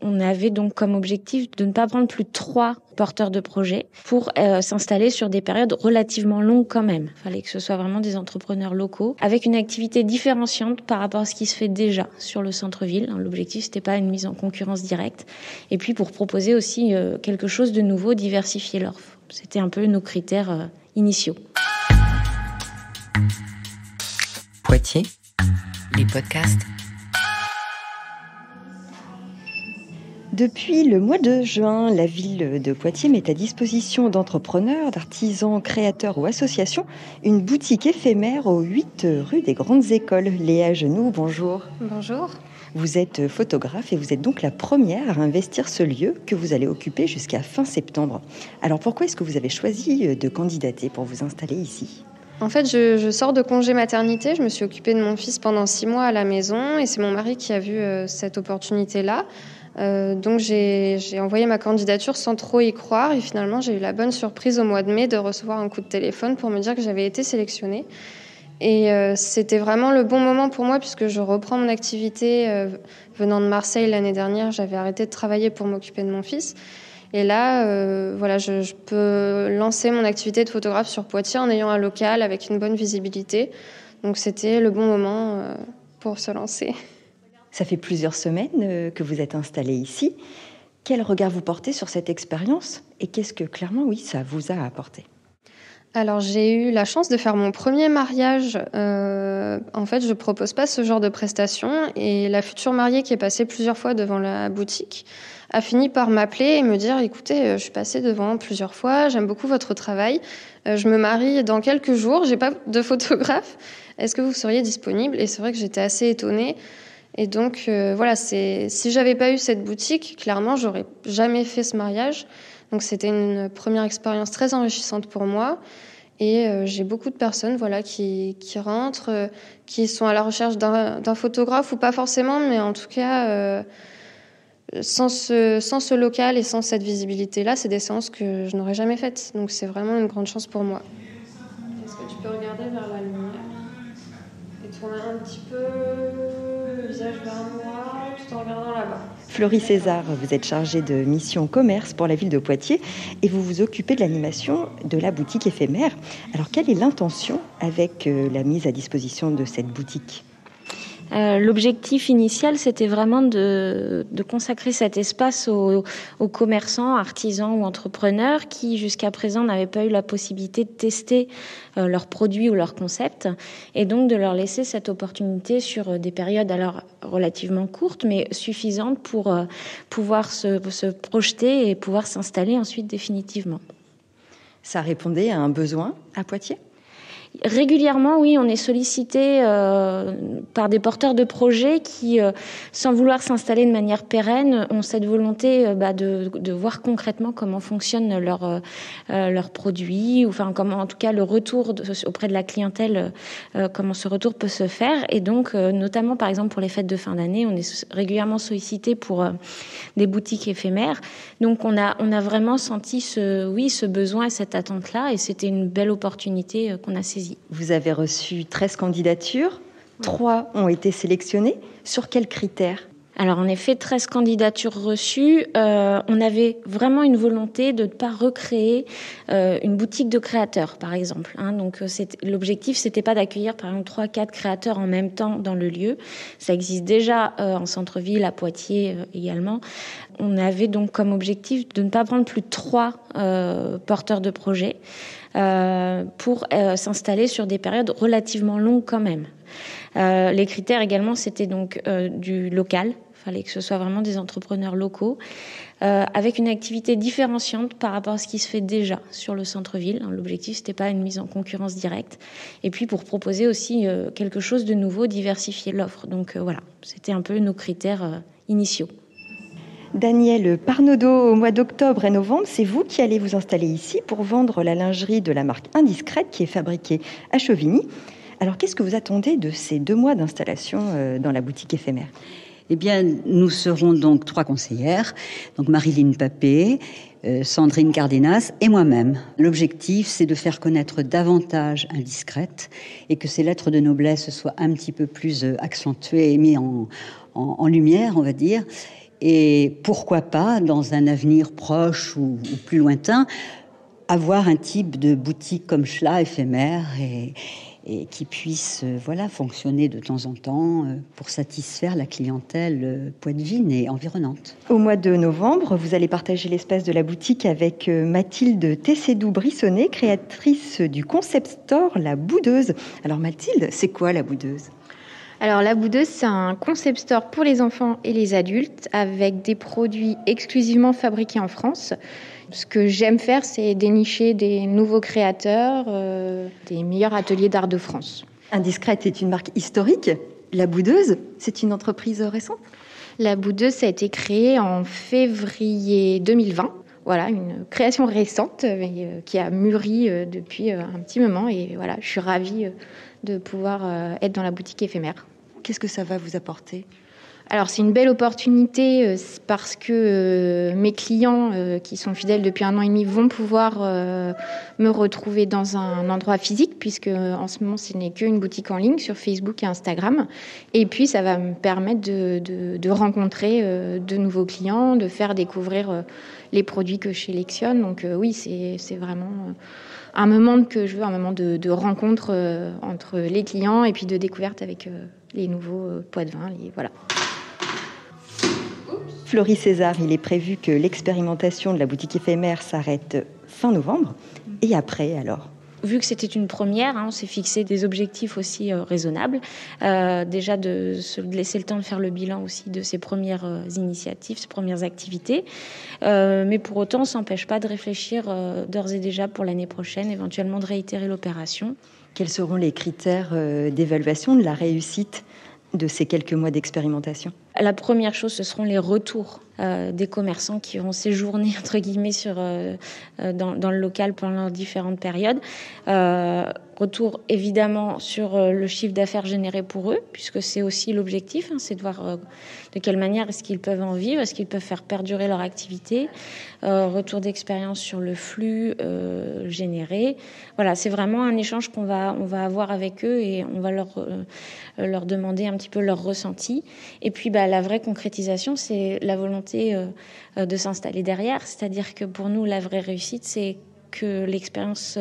On avait donc comme objectif de ne pas prendre plus de 3 porteurs de projets pour s'installer sur des périodes relativement longues quand même. Il fallait que ce soit vraiment des entrepreneurs locaux avec une activité différenciante par rapport à ce qui se fait déjà sur le centre-ville. L'objectif, c'était pas une mise en concurrence directe. Et puis pour proposer aussi quelque chose de nouveau, diversifier l'offre. C'était un peu nos critères initiaux. Poitiers, les podcasts. Depuis le mois de juin, la ville de Poitiers met à disposition d'entrepreneurs, d'artisans, créateurs ou associations une boutique éphémère aux 8 rue des Grandes Écoles. Léa Genoux, bonjour. Bonjour. Vous êtes photographe et vous êtes donc la première à investir ce lieu que vous allez occuper jusqu'à fin septembre. Alors pourquoi est-ce que vous avez choisi de candidater pour vous installer ici ? En fait, je sors de congé maternité. Je me suis occupée de mon fils pendant 6 mois à la maison et c'est mon mari qui a vu cette opportunité-là. Donc j'ai envoyé ma candidature sans trop y croire et finalement j'ai eu la bonne surprise au mois de mai de recevoir un coup de téléphone pour me dire que j'avais été sélectionnée. Et c'était vraiment le bon moment pour moi puisque je reprends mon activité venant de Marseille l'année dernière. J'avais arrêté de travailler pour m'occuper de mon fils. Et là, je peux lancer mon activité de photographe sur Poitiers en ayant un local avec une bonne visibilité. Donc c'était le bon moment pour se lancer. Ça fait plusieurs semaines que vous êtes installée ici. Quel regard vous portez sur cette expérience et qu'est-ce que, clairement, oui, ça vous a apporté ? Alors, j'ai eu la chance de faire mon premier mariage. En fait, je propose pas ce genre de prestations et la future mariée qui est passée plusieurs fois devant la boutique a fini par m'appeler et me dire « Écoutez, je suis passée devant plusieurs fois, j'aime beaucoup votre travail. Je me marie dans quelques jours, j'ai pas de photographe. Est-ce que vous seriez disponible ?» Et c'est vrai que j'étais assez étonnée. Et donc, si j'avais pas eu cette boutique, clairement, j'aurais jamais fait ce mariage. Donc, c'était une première expérience très enrichissante pour moi. Et j'ai beaucoup de personnes qui rentrent, qui sont à la recherche d'un photographe, ou pas forcément, mais en tout cas, sans ce local et sans cette visibilité-là, c'est des séances que je n'aurais jamais faites. Donc, c'est vraiment une grande chance pour moi. Est-ce que tu peux regarder vers la lumière et tourner un petit peu le visage vers moi, tout en regardant là-bas. Florie César, vous êtes chargée de mission commerce pour la ville de Poitiers et vous vous occupez de l'animation de la boutique éphémère. Alors, quelle est l'intention avec la mise à disposition de cette boutique ? L'objectif initial, c'était vraiment de consacrer cet espace aux commerçants, artisans ou entrepreneurs qui, jusqu'à présent, n'avaient pas eu la possibilité de tester leurs produits ou leurs concepts, et donc de leur laisser cette opportunité sur des périodes alors relativement courtes, mais suffisantes pour pouvoir se projeter et pouvoir s'installer ensuite définitivement. Ça répondait à un besoin à Poitiers ? Régulièrement, oui, on est sollicité par des porteurs de projets qui, sans vouloir s'installer de manière pérenne, ont cette volonté de voir concrètement comment fonctionnent leurs produits, ou enfin comment, en tout cas, le retour auprès de la clientèle, comment ce retour peut se faire. Et donc, notamment, par exemple, pour les fêtes de fin d'année, on est régulièrement sollicité pour des boutiques éphémères. Donc, on a vraiment senti ce besoin et cette attente-là, et c'était une belle opportunité qu'on a saisie. Vous avez reçu 13 candidatures, 3 ont été sélectionnées. Sur quels critères ? Alors, en effet, 13 candidatures reçues. On avait vraiment une volonté de ne pas recréer une boutique de créateurs, par exemple. Donc, l'objectif, c'était pas d'accueillir, par exemple, 3-4 créateurs en même temps dans le lieu. Ça existe déjà en centre-ville, à Poitiers également. On avait donc comme objectif de ne pas prendre plus de 3 porteurs de projets pour s'installer sur des périodes relativement longues quand même. Les critères également, c'était donc du local. Il fallait que ce soit vraiment des entrepreneurs locaux avec une activité différenciante par rapport à ce qui se fait déjà sur le centre-ville. L'objectif, c'était pas une mise en concurrence directe. Et puis pour proposer aussi quelque chose de nouveau, diversifier l'offre. Donc c'était un peu nos critères initiaux. Daniel Parnaudot, au mois d'octobre et novembre, c'est vous qui allez vous installer ici pour vendre la lingerie de la marque Indiscrète qui est fabriquée à Chauvigny. Alors, qu'est-ce que vous attendez de ces 2 mois d'installation dans la boutique éphémère ? Eh bien, nous serons donc 3 conseillères, donc Marilyn Papé, Sandrine Cardenas et moi-même. L'objectif, c'est de faire connaître davantage Indiscrète et que ces lettres de noblesse soient un petit peu plus accentuées et mises en lumière, on va dire. Et pourquoi pas, dans un avenir proche ou plus lointain, avoir un type de boutique comme cela, éphémère, et qui puisse fonctionner de temps en temps pour satisfaire la clientèle poitevine et environnante. Au mois de novembre, vous allez partager l'espace de la boutique avec Mathilde Tessédou-Brissonnet, créatrice du concept store La Boudeuse. Alors Mathilde, c'est quoi La Boudeuse ? Alors La Boudeuse, c'est un concept store pour les enfants et les adultes avec des produits exclusivement fabriqués en France. Ce que j'aime faire, c'est dénicher des nouveaux créateurs, des meilleurs ateliers d'art de France. Indiscrète est une marque historique. La Boudeuse, c'est une entreprise récente ? La Boudeuse, ça a été créé en février 2020. Voilà, une création récente mais, qui a mûri depuis un petit moment. Et voilà, je suis ravie de pouvoir être dans la boutique éphémère. Qu'est-ce que ça va vous apporter ? Alors, c'est une belle opportunité parce que mes clients qui sont fidèles depuis 1 an et demi vont pouvoir me retrouver dans un endroit physique puisque en ce moment, ce n'est qu'une boutique en ligne sur Facebook et Instagram. Et puis, ça va me permettre de rencontrer de nouveaux clients, de faire découvrir les produits que je sélectionne. Donc oui, c'est vraiment un moment que je veux, un moment de rencontre entre les clients et puis de découverte avec les nouveaux poitevins. Voilà. Florie César, il est prévu que l'expérimentation de la boutique éphémère s'arrête fin novembre. Et après, alors ? Vu que c'était une première, on s'est fixé des objectifs aussi raisonnables. Déjà de se laisser le temps de faire le bilan aussi de ces premières initiatives, ces premières activités. Mais pour autant, on ne s'empêche pas de réfléchir d'ores et déjà pour l'année prochaine, éventuellement de réitérer l'opération. Quels seront les critères d'évaluation de la réussite de ces quelques mois d'expérimentation ? La première chose, ce seront les retours des commerçants qui auront séjourné, entre guillemets, dans le local pendant différentes périodes. Retour évidemment sur le chiffre d'affaires généré pour eux, puisque c'est aussi l'objectif, c'est de voir de quelle manière est-ce qu'ils peuvent en vivre, est-ce qu'ils peuvent faire perdurer leur activité. Retour d'expérience sur le flux généré. Voilà, c'est vraiment un échange on va avoir avec eux et on va leur demander un petit peu leur ressenti. Et puis la vraie concrétisation, c'est la volonté de s'installer derrière. C'est-à-dire que pour nous, la vraie réussite, c'est que l'expérience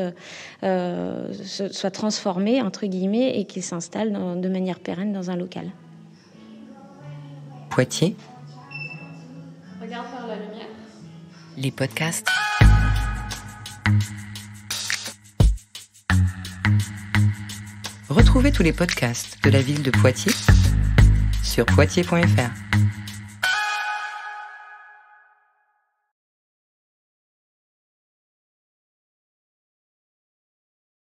soit transformée, entre guillemets, et qu'il s'installe de manière pérenne dans un local. Poitiers. Regarde vers la lumière. Les podcasts. Retrouvez tous les podcasts de la ville de Poitiers sur poitiers.fr.